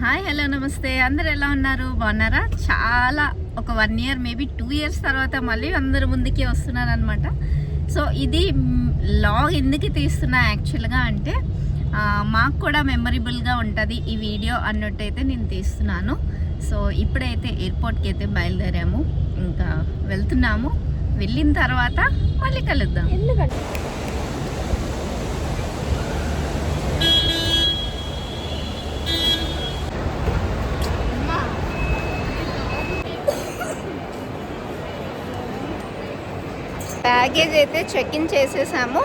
Hi hello నమస్తే, అందరు ఎలా ఉన్నారు? బాగున్నారా? చాలా ఒక 1 year మేబీ 2 years తర్వాత మళ్ళీ అందరు ముందుకి వస్తున్నారు అనమాట. సో ఇది లాగ్ ఎందుకు తీస్తున్నా యాక్చువల్గా అంటే మాకు కూడా మెమరబుల్గా ఉంటుంది ఈ వీడియో అన్నట్టయితే నేను తీస్తున్నాను. సో ఇప్పుడైతే ఎయిర్పోర్ట్కి అయితే బయలుదేరాము, ఇంకా వెళ్తున్నాము. వెళ్ళిన తర్వాత మళ్ళీ కలుద్దాం. ఎందుకంటే బ్యాగేజ్ అయితే చెక్ ఇన్ చేసేసాము.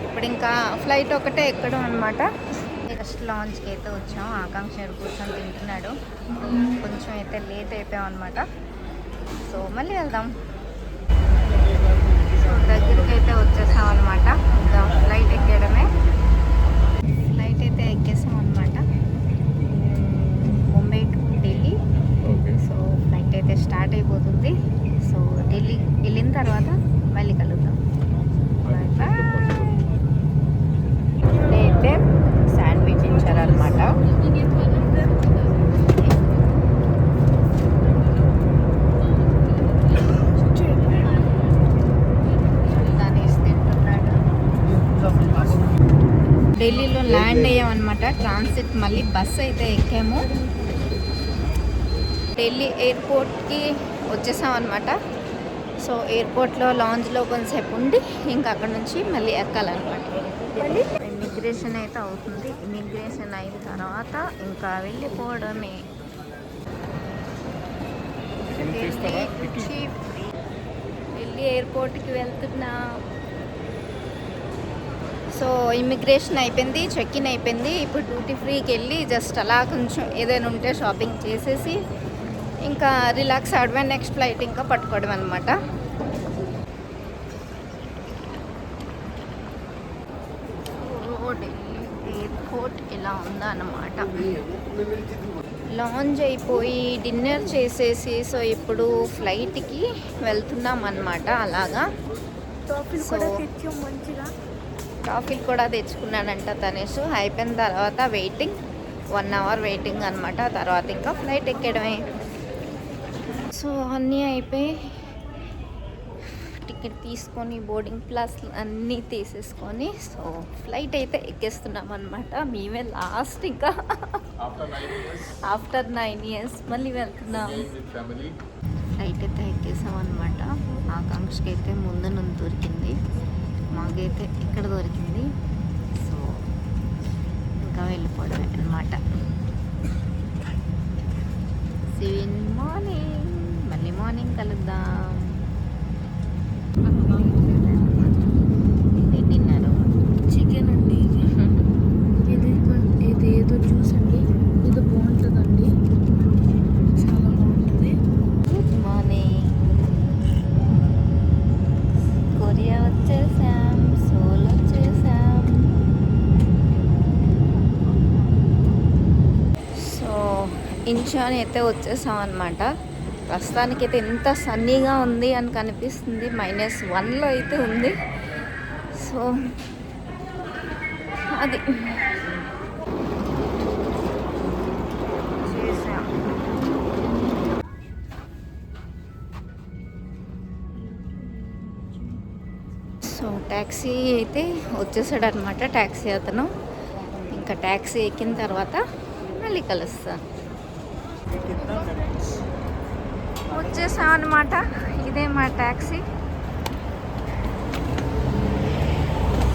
ఇప్పుడు ఇంకా ఫ్లైట్ ఒకటే ఎక్కడం అనమాట. ఫస్ట్ లాంచ్కి అయితే వచ్చాము. ఆకాంక్ష కూర్చొని తింటున్నాడు. కొంచెం అయితే లేట్ అయిపోయాం అనమాట. సో మళ్ళీ వెళ్దాం. సో దగ్గరికి అయితే వచ్చేసాం అనమాట. ఇంకా ఫ్లైట్ ఎక్కడమే. ఫ్లైట్ అయితే ఎక్కేసాం అనమాట. Mumbai to Delhi. So flight అయితే స్టార్ట్ అయిపోతుంది. సో ఢిల్లీ వెళ్ళిన తర్వాత మళ్ళీ కలుద్దాం. అయితే శాండ్విచ్ ఇచ్చారనమాట. ఢిల్లీలో ల్యాండ్ అయ్యామన్నమాట. ట్రాన్సిట్ మళ్ళీ బస్ అయితే ఎక్కాము. ఢిల్లీ ఎయిర్పోర్ట్కి వచ్చేసాం అనమాట. సో ఎయిర్పోర్ట్లో లాంజ్లో కొంతసేపు ఉండి ఇంకా అక్కడ నుంచి మళ్ళీ ఎక్కాలన్నమాట. ఇమిగ్రేషన్ అయితే అవుతుంది. ఇమిగ్రేషన్ అయిన తర్వాత ఇంకా వెళ్ళిపోవడమే. ఢిల్లీ ఎయిర్పోర్ట్కి వెళ్తున్నా. సో ఇమిగ్రేషన్ అయిపోయింది, చెక్ ఇన్ అయిపోయింది. ఇప్పుడు డ్యూటీ ఫ్రీకి వెళ్ళి జస్ట్ అలా కొంచెం ఏదైనా ఉంటే షాపింగ్ చేసేసి ఇంకా రిలాక్స్ అవడమే. నెక్స్ట్ ఫ్లైట్ ఇంకా పట్టుకోవడం అనమాట. ఢిల్లీ ఎయిర్పోర్ట్ ఇలా ఉందా అన్నమాట. లాంచ్ అయిపోయి డిన్నర్ చేసేసి సో ఇప్పుడు ఫ్లైట్కి వెళ్తున్నాం అన్నమాట. అలాగా కాఫీలు కూడా తెచ్చుకున్నానంట తనేష్. అయిపోయిన తర్వాత వెయిటింగ్ 1 hour వెయిటింగ్ అనమాట. తర్వాత ఇంకా ఫ్లైట్ ఎక్కడమే. సో అన్నీ అయిపోయి టికెట్ తీసుకొని బోర్డింగ్ ప్లస్ అన్నీ తీసేసుకొని సో ఫ్లైట్ అయితే ఎక్కేస్తున్నాం అనమాట. మేమే లాస్ట్ ఇంకా ఆఫ్టర్ 9 years మళ్ళీ వెళ్తున్నాం. ఫ్లైట్ అయితే ఎక్కేసాం అనమాట. ఆకాంక్షకి అయితే ముందు నుండి దొరికింది, మాకైతే ఇక్కడ దొరికింది. సో ఇంకా వెళ్ళిపోవడమే అనమాట. మార్నింగ్ మళ్ళీ మార్నింగ్ కలుద్దాం. తిన్నారు చికెన్ అండి. ఇది ఏదో జ్యూస్ అండి. ఇది బాగుంటుందండి, చాలా బాగుంటుంది. Good morning. కొరియా వచ్చేసాం, సోల్ వచ్చేసాం. సో ఇంచోని అయితే వచ్చేసాం అనమాట. ప్రస్తుతానికైతే ఎంత సన్నీగా ఉంది అని కనిపిస్తుంది. -1లో అయితే ఉంది. సో అది చేసాం. సో ట్యాక్సీ అయితే వచ్చేసాడు అనమాట. ట్యాక్సీ అతను. ఇంకా ట్యాక్సీ ఎక్కిన తర్వాత మళ్ళీ కలుస్తాను. వచ్చేసాం అనమాట. ఇదే మా ట్యాక్సీ.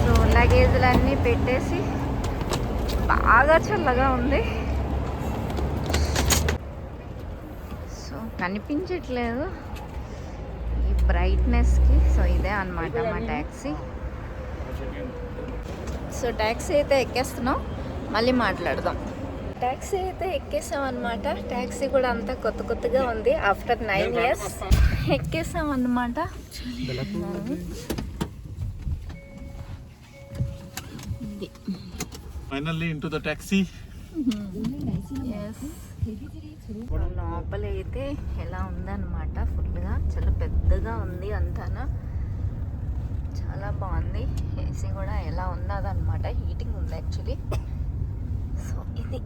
సో లగేజ్లన్నీ పెట్టేసి బాగా చల్లగా ఉంది. సో కనిపించట్లేదు ఈ బ్రైట్నెస్కి. సో ఇదే అనమాట మా ట్యాక్సీ. సో ట్యాక్సీ అయితే ఎక్కేస్తున్నాం, మళ్ళీ మాట్లాడదాం. ట్యాక్సీ అయితే ఎక్కేసాం అనమాట. ట్యాక్సీ కూడా అంతా కొత్తగా ఉంది. ఆఫ్టర్ 9 years ఎక్కేసాం అన్నమాట. Finally into the taxi. Yes. లోపల అయితే ఎలా ఉందన్నమాట. ఫుల్గా చాలా పెద్దగా ఉంది అంతానా. చాలా బాగుంది. ఏసీ కూడా ఎలా ఉన్నదన్నమాట. హీటింగ్ ఉంది యాక్చువల్లీ. సో ఇది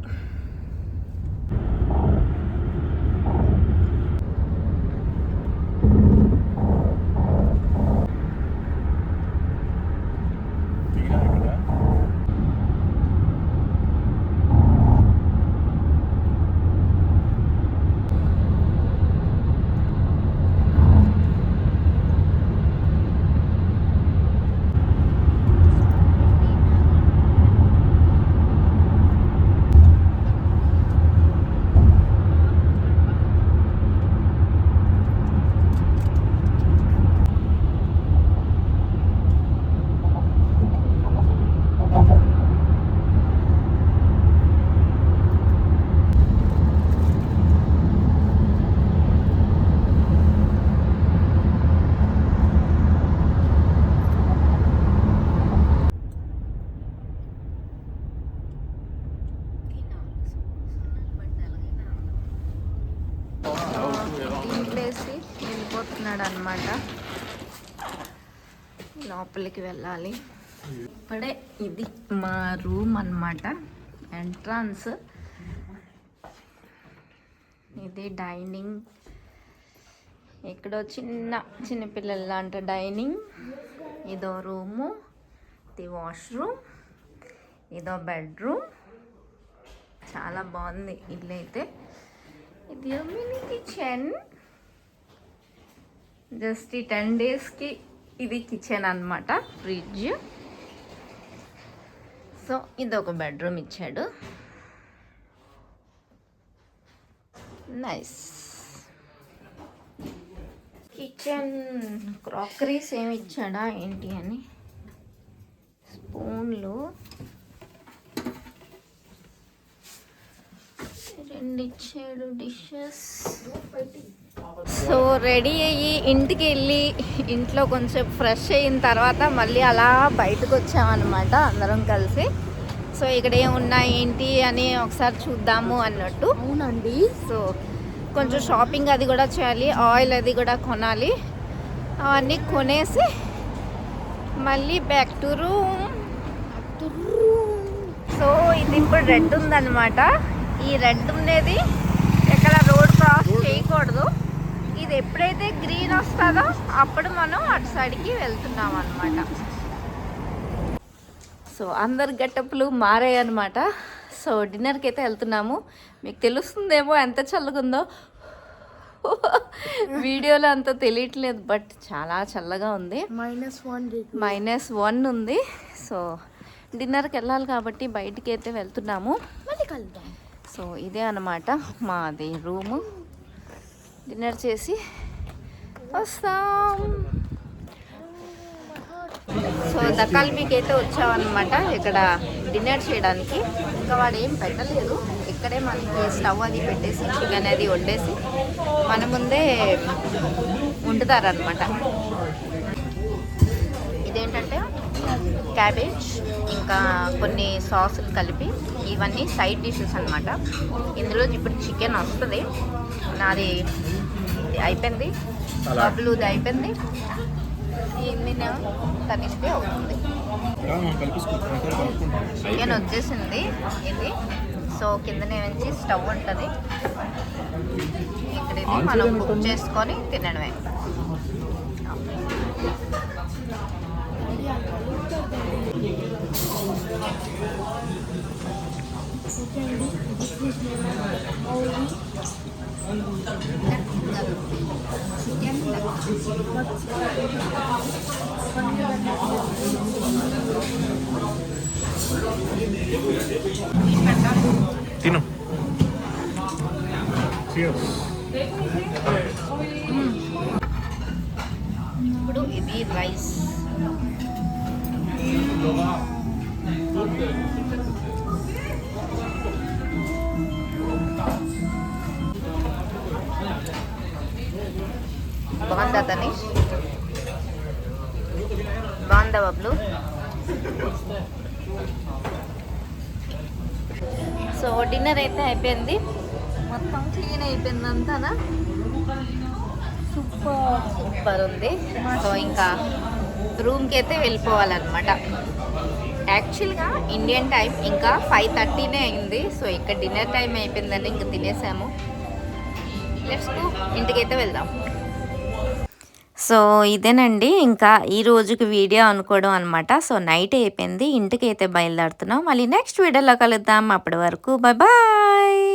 పెట్టేసి వెళ్ళిపోతున్నాడు అనమాట. లోపలికి వెళ్ళాలి. ఇప్పుడే ఇది మా రూమ్ అన్నమాట, ఎంట్రన్స్. ఇది డైనింగ్. ఇక్కడ చిన్న పిల్లల లాంటి డైనింగ్. ఇదో రూము, ఇది వాష్రూమ్, ఇదో బెడ్రూమ్. చాలా బాగుంది ఇల్లు అయితే. ఇది మినీ కిచెన్. జస్ట్ ఈ 10 డేస్కి ఇది కిచెన్ అన్నమాట, ఫ్రిడ్జ్. సో ఇది ఒక బెడ్రూమ్ ఇచ్చాడు. Nice kitchen. క్రాకరీస్ ఏమి ఇచ్చాడా ఏంటి అని, స్పూన్లు 2 ఇచ్చాడు, డిషెస్. సో రెడీ అయ్యి ఇంటికి వెళ్ళి ఇంట్లో కొంచెం ఫ్రెష్ అయిన తర్వాత మళ్ళీ అలా బయటకు వచ్చామన్నమాట అందరం కలిసి. సో ఇక్కడ ఏమున్నాయి ఏంటి అని ఒకసారి చూద్దాము అన్నట్టు. అవునండి. సో కొంచెం షాపింగ్ అది కూడా చేయాలి, ఆయిల్ అది కూడా కొనాలి. అవన్నీ కొనేసి మళ్ళీ బ్యాక్ టు రూమ్. సో ఇది ఇప్పుడు రెడ్ ఉందన్నమాట. ఈ రెడ్ ఉండేది ఎక్కడ రోడ్ క్రాస్ చేయకూడదు. ఇది ఎప్పుడైతే గ్రీన్ వస్తుందో అప్పుడు మనం అటు సైడ్కి వెళ్తున్నాం అన్నమాట. సో అందరి గెటప్లు మారాయి అనమాట. సో డిన్నర్కి అయితే వెళ్తున్నాము. మీకు తెలుస్తుందేమో ఎంత చల్లగుందో, వీడియోలో అంత తెలియట్లేదు, బట్ చాలా చల్లగా ఉంది. -1 ఉంది. సో డిన్నర్కి వెళ్ళాలి కాబట్టి బయటికి అయితే వెళ్తున్నాము. మళ్ళీ కలుద్దాం. సో ఇదే అన్నమాట మాది రూము. డిన్నర్ చేసి వస్తాం. సో దకాల్బీకి అయితే వచ్చామన్నమాట ఇక్కడ డిన్నర్ చేయడానికి. ఇంకా వాడు ఏం పెట్టలేదు, ఇక్కడే మనకి స్టవ్ అది పెట్టేసి చికెన్ అది వండేసి మన ముందే వండుతారనమాట. ఇదేంటంటే క్యాబేజ్ ఇంకా కొన్ని సాసులు కలిపి, ఇవన్నీ సైడ్ డిషెస్ అనమాట. ఇందులో ఇప్పుడు చికెన్ వస్తుంది. నాది అయిపోయింది, బబ్లూది అయిపోయింది, నేను తనిస్తే అవుతుంది. చికెన్ వచ్చేసింది ఇది. సో కిందనే నుంచి స్టవ్ ఉంటుంది, ఇక్కడ ఇది మనం కుక్ చేసుకొని తినడమే. తిను. ఇప్పుడు ఇది రైస్. బాగుందా తనీష్? బాగుందా బబ్లు? సో డిన్నర్ అయితే అయిపోయింది, మొత్తం క్లీన్ అయిపోయింది అంతానా. సూపర్ ఉంది. సో ఇంకా రూమ్కి అయితే వెళ్ళిపోవాలన్నమాట. యాక్చువల్గా ఇండియన్ టైం ఇంకా 5:30 అయింది. సో ఇక్కడ డిన్నర్ టైం అయిపోయిందని ఇంకా తినేసాము. లెట్స్ గో, ఇంటికైతే వెళ్దాం. సో ఇదేనండి ఇంకా ఈ రోజుకి వీడియో అనుకోవడం అనమాట. సో నైట్ అయిపోయింది, ఇంటికి అయితే బయలుదేరుతున్నాం. మళ్ళీ నెక్స్ట్ వీడియోలో కలుద్దాం. అప్పటి వరకు బాయ్ బాయ్.